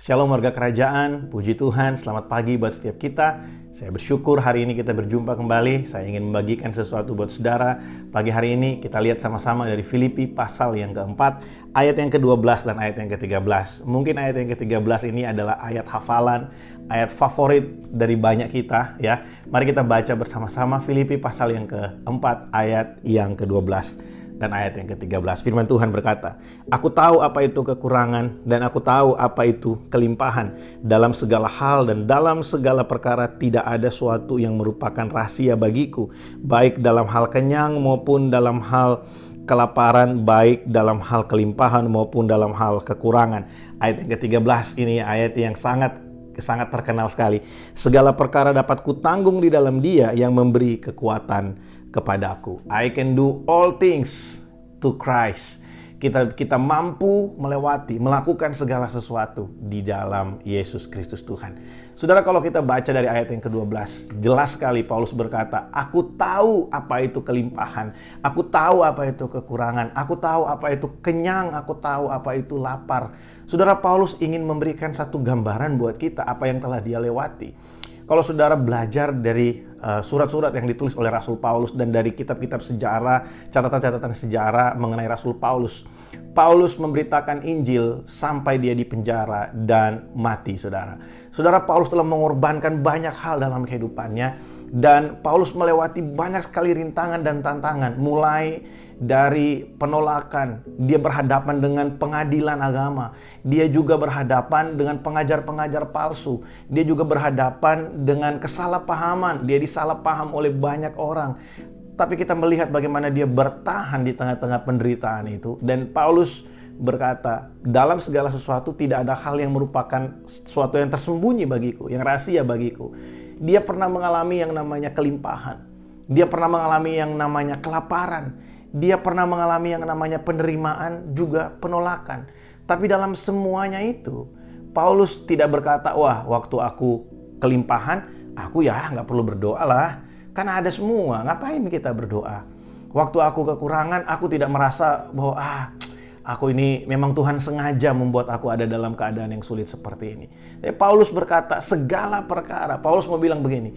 Shalom warga kerajaan, puji Tuhan, selamat pagi buat setiap kita. Saya bersyukur hari ini kita berjumpa kembali. Saya ingin membagikan sesuatu buat saudara. Pagi hari ini kita lihat sama-sama dari Filipi pasal yang keempat, ayat yang ke-12 dan ayat yang ke-13. Mungkin ayat yang ke-13 ini adalah ayat hafalan, ayat favorit dari banyak kita ya. Mari kita baca bersama-sama Filipi pasal yang keempat, ayat yang ke-12. Dan ayat yang ke-13, firman Tuhan berkata, "Aku tahu apa itu kekurangan dan aku tahu apa itu kelimpahan. Dalam segala hal dan dalam segala perkara tidak ada suatu yang merupakan rahasia bagiku, baik dalam hal kenyang maupun dalam hal kelaparan, baik dalam hal kelimpahan maupun dalam hal kekurangan." Ayat yang ke-13 ini ayat yang sangat terkenal sekali. "Segala perkara dapat kutanggung di dalam Dia yang memberi kekuatan kepadaku." I can do all things to Christ. Kita mampu melakukan segala sesuatu di dalam Yesus Kristus Tuhan. Saudara, kalau kita baca dari ayat yang ke-12, jelas sekali Paulus berkata, "Aku tahu apa itu kelimpahan, aku tahu apa itu kekurangan, aku tahu apa itu kenyang, aku tahu apa itu lapar." Saudara, Paulus ingin memberikan satu gambaran buat kita apa yang telah dia lewati. Kalau saudara belajar dari surat-surat yang ditulis oleh Rasul Paulus dan dari kitab-kitab sejarah, catatan-catatan sejarah mengenai Rasul Paulus, Paulus memberitakan Injil sampai dia di penjara dan mati, saudara. Saudara, Paulus telah mengorbankan banyak hal dalam kehidupannya dan Paulus melewati banyak sekali rintangan dan tantangan, mulai dari penolakan, dia berhadapan dengan pengadilan agama, dia juga berhadapan dengan pengajar-pengajar palsu, dia juga berhadapan dengan kesalahpahaman, dia disalahpaham oleh banyak orang. Tapi kita melihat bagaimana dia bertahan di tengah-tengah penderitaan itu. Dan Paulus berkata, dalam segala sesuatu tidak ada hal yang merupakan sesuatu yang tersembunyi bagiku, yang rahasia bagiku. Dia pernah mengalami yang namanya kelimpahan, dia pernah mengalami yang namanya kelaparan, dia pernah mengalami yang namanya penerimaan, juga penolakan. Tapi dalam semuanya itu, Paulus tidak berkata, "Wah, waktu aku kelimpahan, aku ya nggak perlu berdoa lah. Kan ada semua, ngapain kita berdoa? Waktu aku kekurangan, aku tidak merasa bahwa aku ini memang Tuhan sengaja membuat aku ada dalam keadaan yang sulit seperti ini." Tapi Paulus berkata, segala perkara. Paulus mau bilang begini,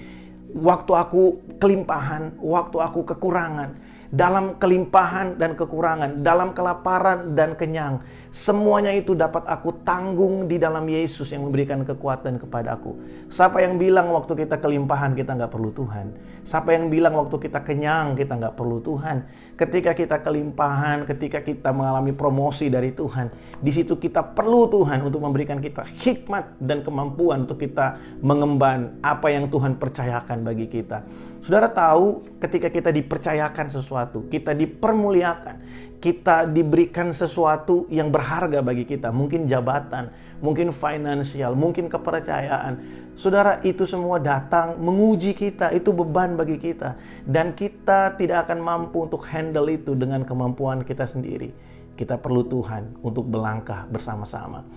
waktu aku kelimpahan, waktu aku kekurangan, dalam kelimpahan dan kekurangan, dalam kelaparan dan kenyang, semuanya itu dapat aku tanggung di dalam Yesus yang memberikan kekuatan kepadaku. Siapa yang bilang waktu kita kelimpahan kita nggak perlu Tuhan? Siapa yang bilang waktu kita kenyang kita nggak perlu Tuhan? Ketika kita kelimpahan, ketika kita mengalami promosi dari Tuhan, di situ kita perlu Tuhan untuk memberikan kita hikmat dan kemampuan untuk kita mengemban apa yang Tuhan percayakan bagi kita. Saudara tahu, ketika kita dipercayakan sesuatu, kita dipermuliakan, kita diberikan sesuatu yang berharga bagi kita, mungkin jabatan, mungkin finansial, mungkin kepercayaan. Saudara, itu semua datang menguji kita, itu beban bagi kita. Dan kita tidak akan mampu untuk handle itu dengan kemampuan kita sendiri. Kita perlu Tuhan untuk berlangkah bersama-sama.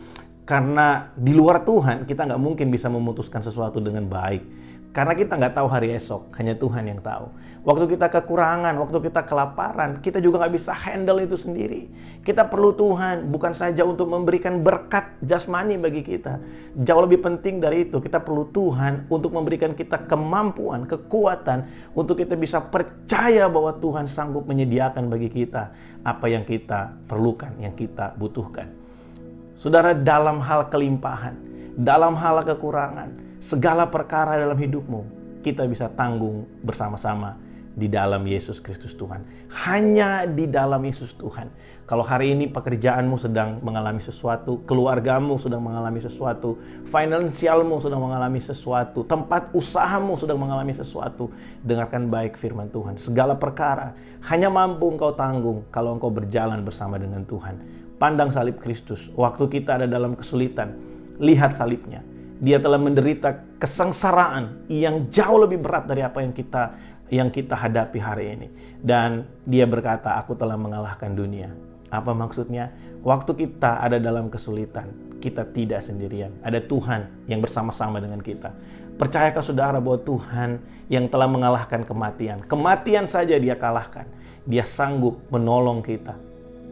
Karena di luar Tuhan, kita nggak mungkin bisa memutuskan sesuatu dengan baik. Karena kita nggak tahu hari esok, hanya Tuhan yang tahu. Waktu kita kekurangan, waktu kita kelaparan, kita juga nggak bisa handle itu sendiri. Kita perlu Tuhan, bukan saja untuk memberikan berkat jasmani bagi kita. Jauh lebih penting dari itu, kita perlu Tuhan untuk memberikan kita kemampuan, kekuatan, untuk kita bisa percaya bahwa Tuhan sanggup menyediakan bagi kita apa yang kita perlukan, yang kita butuhkan. Saudara, dalam hal kelimpahan, dalam hal kekurangan, segala perkara dalam hidupmu, kita bisa tanggung bersama-sama di dalam Yesus Kristus Tuhan. Hanya di dalam Yesus Tuhan. Kalau hari ini pekerjaanmu sedang mengalami sesuatu, keluargamu sedang mengalami sesuatu, finansialmu sedang mengalami sesuatu, tempat usahamu sedang mengalami sesuatu, dengarkan baik firman Tuhan. Segala perkara hanya mampu engkau tanggung kalau engkau berjalan bersama dengan Tuhan. Pandang salib Kristus. Waktu kita ada dalam kesulitan, lihat salibnya. Dia telah menderita kesengsaraan yang jauh lebih berat dari apa yang kita hadapi hari ini. Dan dia berkata, "Aku telah mengalahkan dunia." Apa maksudnya? Waktu kita ada dalam kesulitan, kita tidak sendirian. Ada Tuhan yang bersama-sama dengan kita. Percayakah saudara bahwa Tuhan yang telah mengalahkan kematian? Kematian saja dia kalahkan. Dia sanggup menolong kita.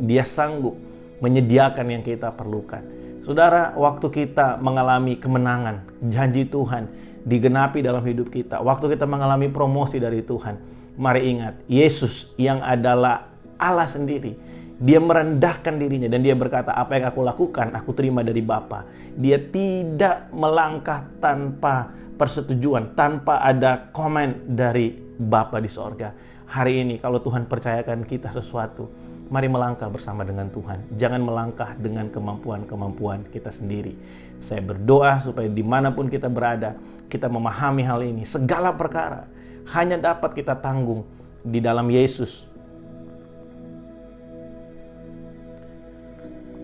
Dia sanggup menyediakan yang kita perlukan. Saudara, waktu kita mengalami kemenangan, janji Tuhan digenapi dalam hidup kita, waktu kita mengalami promosi dari Tuhan, mari ingat, Yesus yang adalah Allah sendiri, dia merendahkan dirinya dan dia berkata, apa yang aku lakukan, aku terima dari Bapa. Dia tidak melangkah tanpa persetujuan, tanpa ada komen dari Bapa di sorga. Hari ini kalau Tuhan percayakan kita sesuatu, mari melangkah bersama dengan Tuhan. Jangan melangkah dengan kemampuan-kemampuan kita sendiri. Saya berdoa supaya dimanapun kita berada, kita memahami hal ini. Segala perkara hanya dapat kita tanggung di dalam Yesus.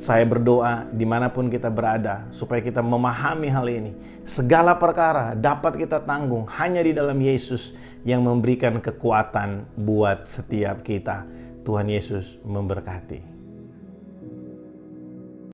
Saya berdoa dimanapun kita berada, supaya kita memahami hal ini. Segala perkara dapat kita tanggung hanya di dalam Yesus yang memberikan kekuatan buat setiap kita. Tuhan Yesus memberkati.